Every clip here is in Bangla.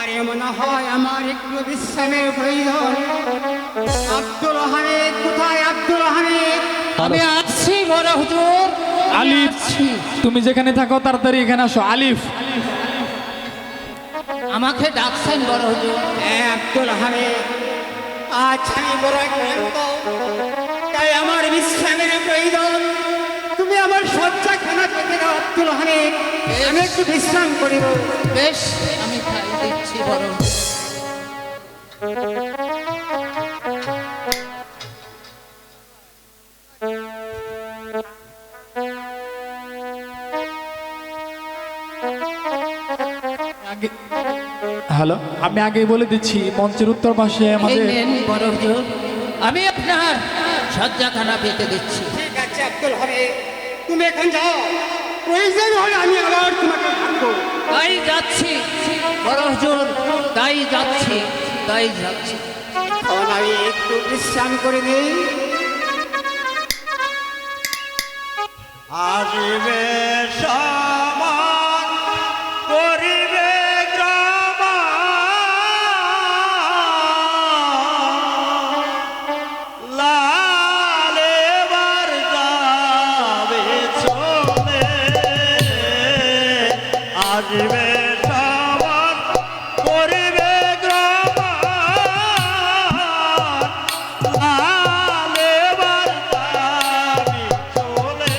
আরে মনে হয় আমার একটু বিশ্রামের প্রয়োজন। আব্দুল হামিদ কোথায়? আব্দুল হামিদ, আমি আসছি বড় হুজুর। আলিফ, তুমি যেখানে থাকো তাড়াতাড়ি এখানে আসো। আলিফ, আমাকে ডাকছেন বড় হুজুর? হ্যাঁ আব্দুল হামিদ, আজ আমি বড় ক্লান্ত, তাই আমার বিশ্রামের প্রয়োজন। তুমি আমার শয্যাখানা থেকে দাও আব্দুল হামিদ, আমি একটু বিশ্রাম করিব। বেশ, আমি খাই দিচ্ছি বড় হুজুর। হ্যালো, আমি আগেই বলে দিচ্ছি মঞ্চের উত্তর পাশে এই আমাদের নেন বড় হুজুর, আমি আপনার শয্যাখানা পেতে দিচ্ছি। ঠিক আছে আব্দুল হামিদ, তুমি এখন যাও, প্রয়োজন হলে আমি আবার তোমাকে ডাকবো। তাই যাচ্ছি বড় হুজুর, তাই যাচ্ছি, তাই যাচ্ছি। এখন আমি একটু বিশ্রাম করে নিই। আসবে সমান করিবে গ্রাম, লালেবার যাবে চলে। আসবে সমান করিবে গ্রাম, লালেবার যাবে চলে।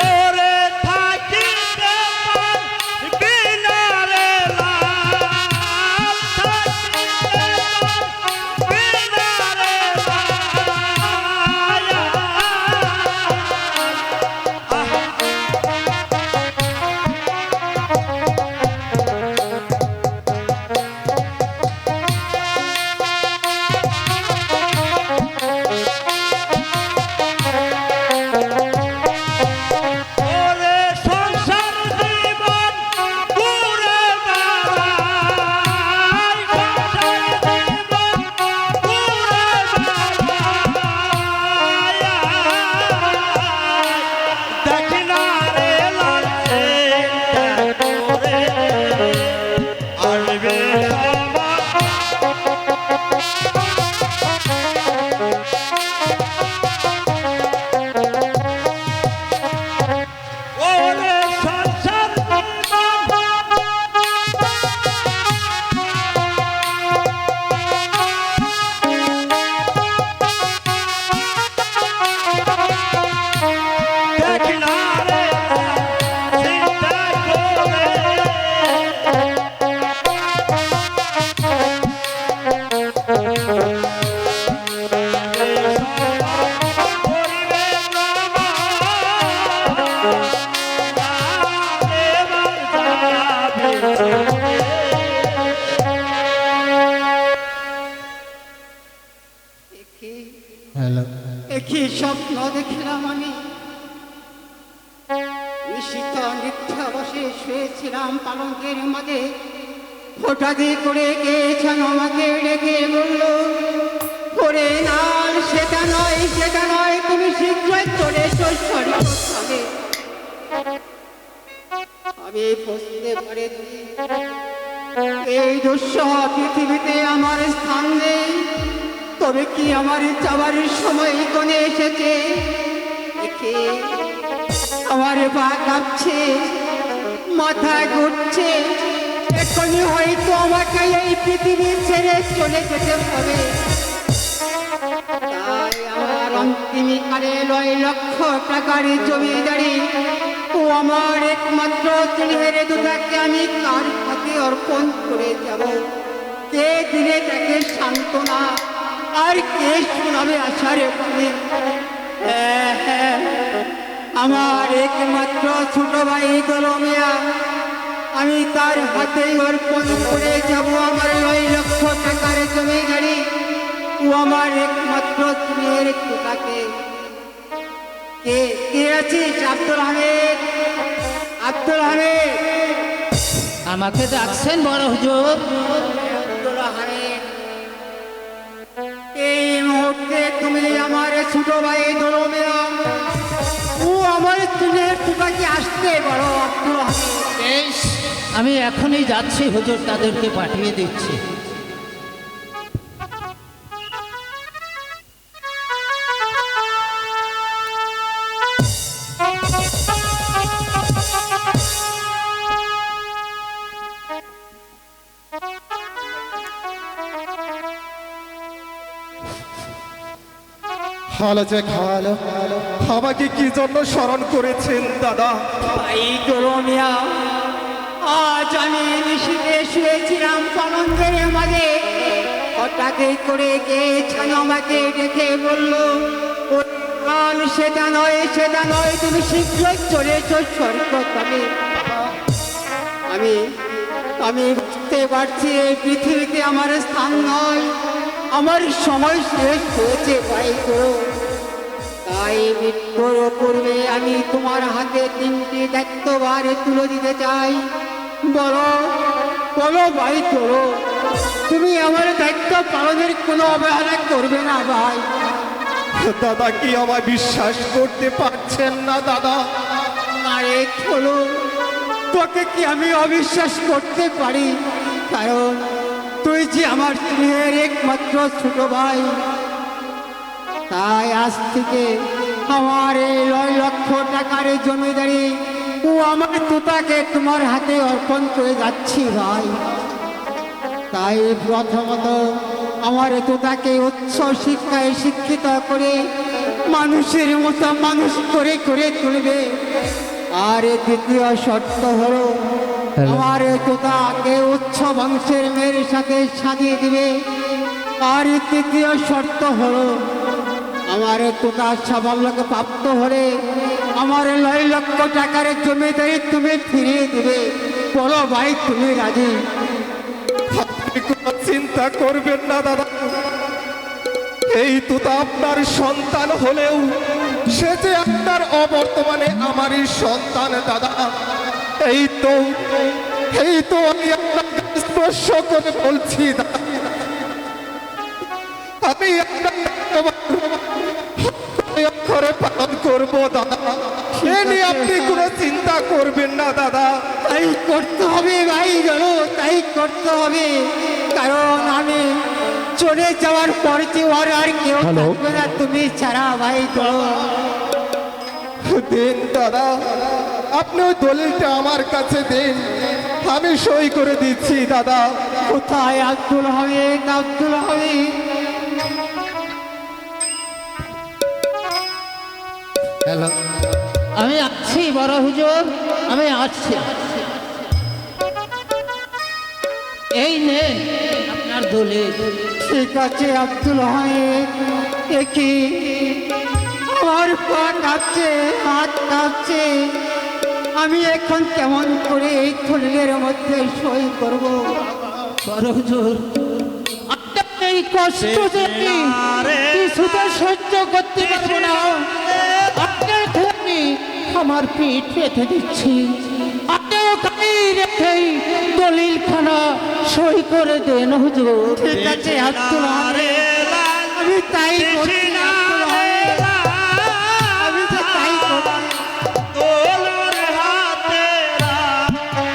ওরে থাকিতে পারবি না রে লাল, থাকিতে পারবি না রে লাল। ওরে সংসার জীবন ঘুরে বেড়ায়, সংসার জীবন ঘুরে বেড়ায়। দেখি না রে লাল চেষ্টা করে, আসবে সবার ওরে সংসার দেখি না রে চিন্তা করে, করিবে একই স্বপ্ন দেখিলাম আমি। নিশিত নিদ্রাবশে শুয়েছিলাম পালঙ্কের মাঝে, হঠাৎ করে কে যেন আমাকে ডেকে বলল, ওরে নাল, সেটা নয়, সেটা নয়, তুমি শীঘ্রই চলে এসো স্বর্গস্থানে। আমি বুঝতে পারিনি এই দুঃসহ পৃথিবীতে আমার স্থান নেই। তবে কি আমার যাওয়ার সময় কোনে এসেছে? দেখে আমার পা কাঁপছে, মাথা ঘুরছে, এখনই হয়তো আমাকে এই পৃথিবী ছেড়ে চলে যেতে হবে। তাই আমার অন্তিমকালে 9 লক্ষ টাকার জমিদারি ও আমার একমাত্র স্নেহের দুটাকে আমি কার হাতে অর্পণ করে যাব? কে দিলে তাকে সান্ত্বনা, আর কে শোনাবে আশার বাণী? হ্যাঁ হ্যাঁ, আমার একমাত্র ছোট ভাই দলমিয়া, আমি তার হাতেই অর্পণ করে যাব আমার 9 লক্ষ টাকার জমিদারি ও আমার একমাত্র স্নেহের দুটাকে। কে কে আছিস? আব্দুল হামিদ, আব্দুল হামিদ। আমাকে ডাকছেন বড় হুজুর? আব্দুল হামিদ, এখনই যাচ্ছি হুজুর, তাদেরকে পাঠিয়ে দিচ্ছি। ভালো যে ভালো আমাকে কি জন্য স্মরণ করেছেন দাদা? ভাই মিয়া, আজ আমি নিশিতে শুয়েছিলাম আনন্দের মাঝে, হঠাৎ করে কে যেন আমাকে ডেকে বলল, "ও কাল সেটা নয়, তুমি শীঘ্রই চলে এসো স্বর্গধামে।" আমি আমি বুঝতে পারছি এই পৃথিবীতে আমার স্থান নয়, আমার সময় শেষ হয়েছে ভাই গো। তাই মৃত্যুর পূর্বে আমি তোমার হাতে 3টি দায়িত্বভার তুলে দিতে চাই। বলো বলো ভাই, চলো, তুমি আমার দায়িত্ব পালনের কোনো অবহেলা করবে না ভাই। দাদা কি আমায় বিশ্বাস করতে পারছেন না দাদা? আরে চলো, তোকে কি আমি অবিশ্বাস করতে পারি? কারণ তুই যে আমার স্নেহের একমাত্র ছোট ভাই। তাই আজ থেকে আমার এই 9 লক্ষ টাকার জমিদারি ও আমার তোতাকে তোমার হাতে অর্পণ করে যাচ্ছি ভাই। তাই প্রথমত আমার তোতাকে উচ্চ শিক্ষায় শিক্ষিত করে মানুষের মতো মানুষ করে করে তুলবে। আর দ্বিতীয় শর্ত হলো আমার তোতাকে উচ্চ বংশের মেয়ের সাথে সাজিয়ে দিবে। আর তৃতীয় শর্ত হলো আমার তোতা সাফল্যকে প্রাপ্ত হলে আমার 9 লক্ষ টাকার জমিদারি তুমি ফিরিয়ে দেবে। বলো ভাই, তুমি রাজি? আপনি কোনো চিন্তা করবেন না দাদা, এই তোতা আপনার সন্তান হলেও সে যে আপনার অবর্তমানে আমারই সন্তান দাদা। এই তো আমি আপনাকে স্পর্শ করে বলছি দাদা, আমি আপনার অক্ষরে পালন করবো দাদা। এ নিয়ে আপনি কোনো চিন্তা করবেন না দাদা। তাই করতে হবে ভাই গেলো, তাই করতে হবে। কারণ আমি চলে যাওয়ার পর যে ওর আর কেউ থাকবে না তুমি ছাড়া ভাই গেলো। দিন দাদা, আপনি ওই দলিলটা আমার কাছে দিন, আমি সই করে দিচ্ছি দাদা। কোথায় আব্দুল হামিদ? আব্দুল হামিদ, হ্যালো, আমি আসছি বড় হুজুর, আমি আসছি। এই নেন আপনার দলিল। ঠিক আছে আব্দুল হামিদ। দেখি আমার পা কাঁপছে, হাত কাঁপছে, আমি এখন কেমন করে এই থলির মধ্যে সই করব? বড় হুজুর, আপনার এই কষ্ট যে আমি কিছুতে সহ্য করতে পারবো না। আপনার ধর্মী আমার পিঠ পেতে দিচ্ছি, আপনিও গাড়ি রেখেই দলিলখানা সই করে দেন হুজুর। ঠিক আছে আব্দুল হামিদ, আমি তাই করছি আব্দুল হামিদ, আমি তো তাই করছি। তোলার হাতে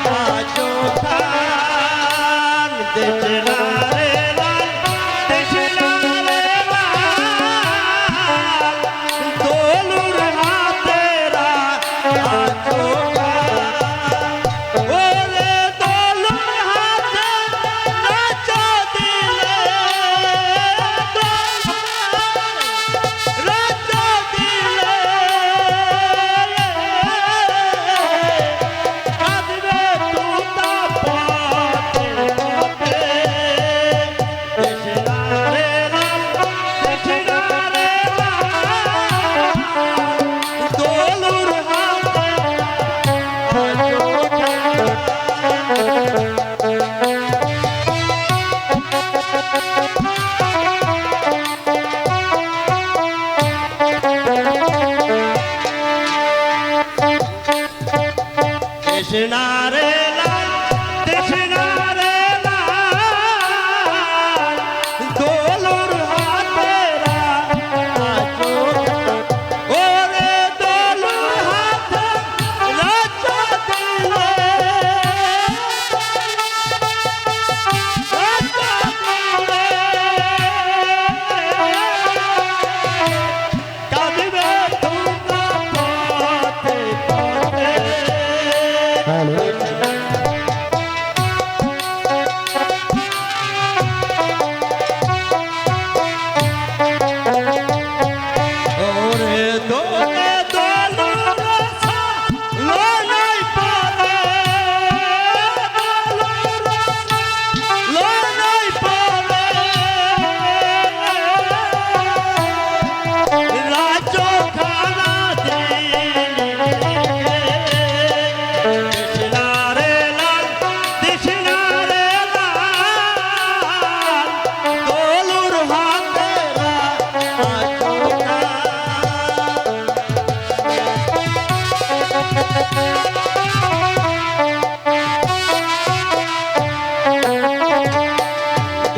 রাজো খান দেশে না রে লাল, দেশে না রে লাল, তোলুর হাতে রাজো খান, ওরে তোলুর হাতে রাজো দিলে,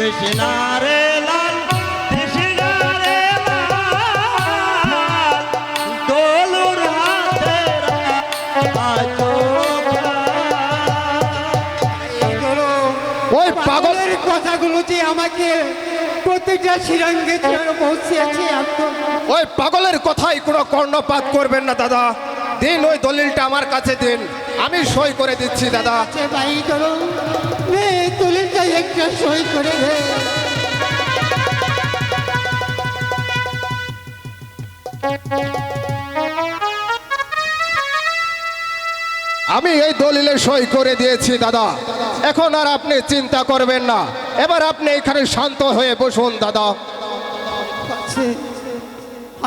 কৃষ্ণা রে লাল কৃষ্ণা রে লাল দোলুর হাতে ওই পাগল পাগলের কথাগুলো যে আমাকে প্রত্যেকটা শিরাঙ্গে পৌঁছে আছে একদম ওই পাগলের কথাই কোনো কর্ণপাত করবেন না দাদা। দিন ওই দলিলটা আমার কাছে দিন, আমি সই করে দিচ্ছি দাদা। আছে ভাই ধরো তুলিটা একটা সই করে দে। আমি এই দলিলে সই করে দিয়েছি দাদা, এখন আর আপনি চিন্তা করবেন না। এবার আপনি এখানে শান্ত হয়ে বসুন দাদা। আছে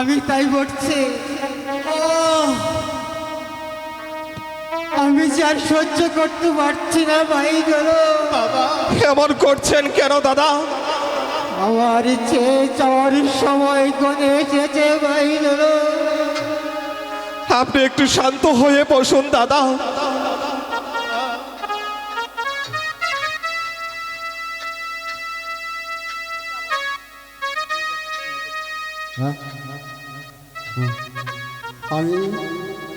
আমি তাই বলছি আমি যে আর সহ্য করতে পারছি না ভাই ধরো এমন করছেন কেন দাদা? আমার ইচ্ছে যাওয়ার সময় কোনে এসেছে ভাই ধরো আপনি একটু শান্ত হয়ে বসুন দাদা।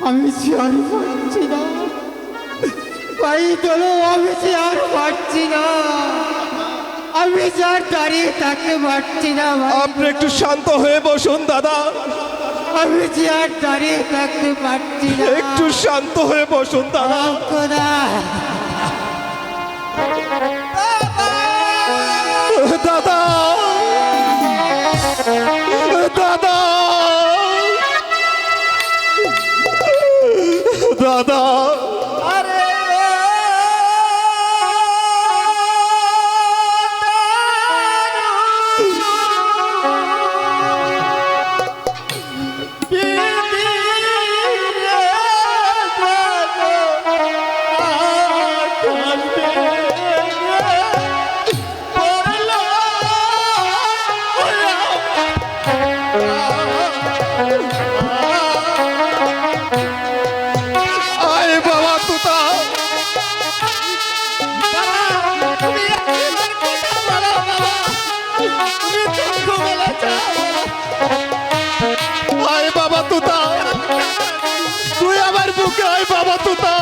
আমি যে আর পারছি না ভাই ধরো আমি যে আর পারছি না আমি যে আর দাঁড়িয়ে থাকতে পারছি না ভাই আপনি একটু শান্ত হয়ে বসুন দাদা, আমি যে আর দাঁড়িয়ে থাকতে পারছি না একটু শান্ত হয়ে বসুন দাদা। খোদা দাদা দাদা দাদা আয় বাবা তুতা, আয় বাবা তুতা, তুই আমার বুকে আয় বাবা তুতা।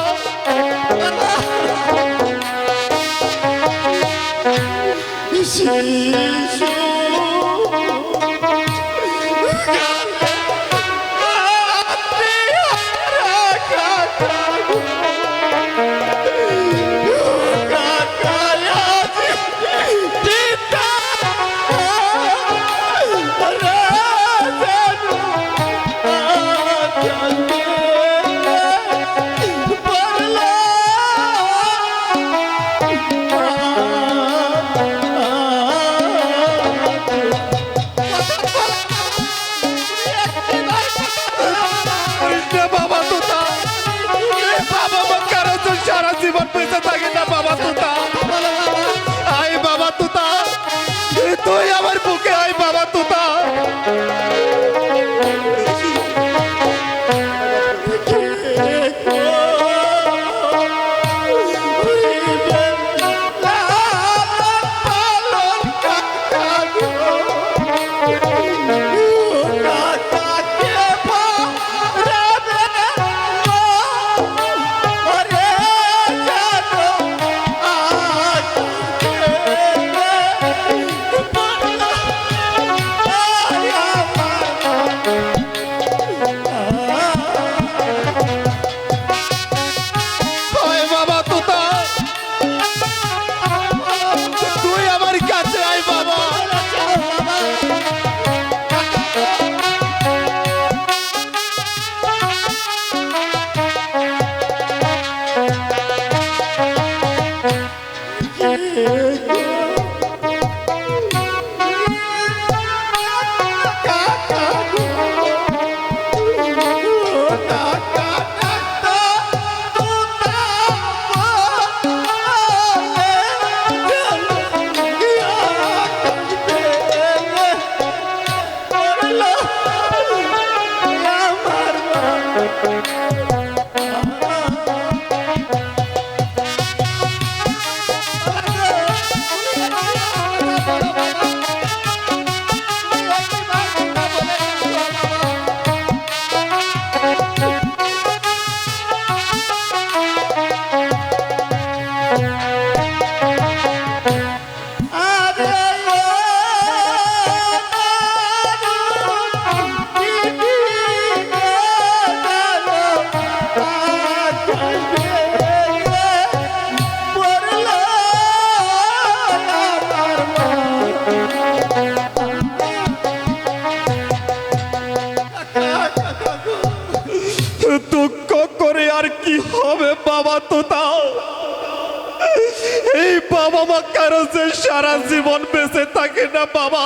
বাবা কারো যে সারা জীবন বেঁচে থাকে না বাবা।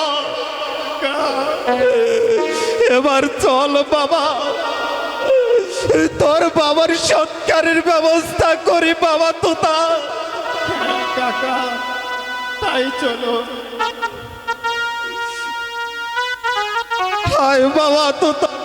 এবার চল বাবা, তোর বাবার সৎকারের ব্যবস্থা করি বাবা তোতা। কাকা তাই চলো। হায় বাবা তোতা।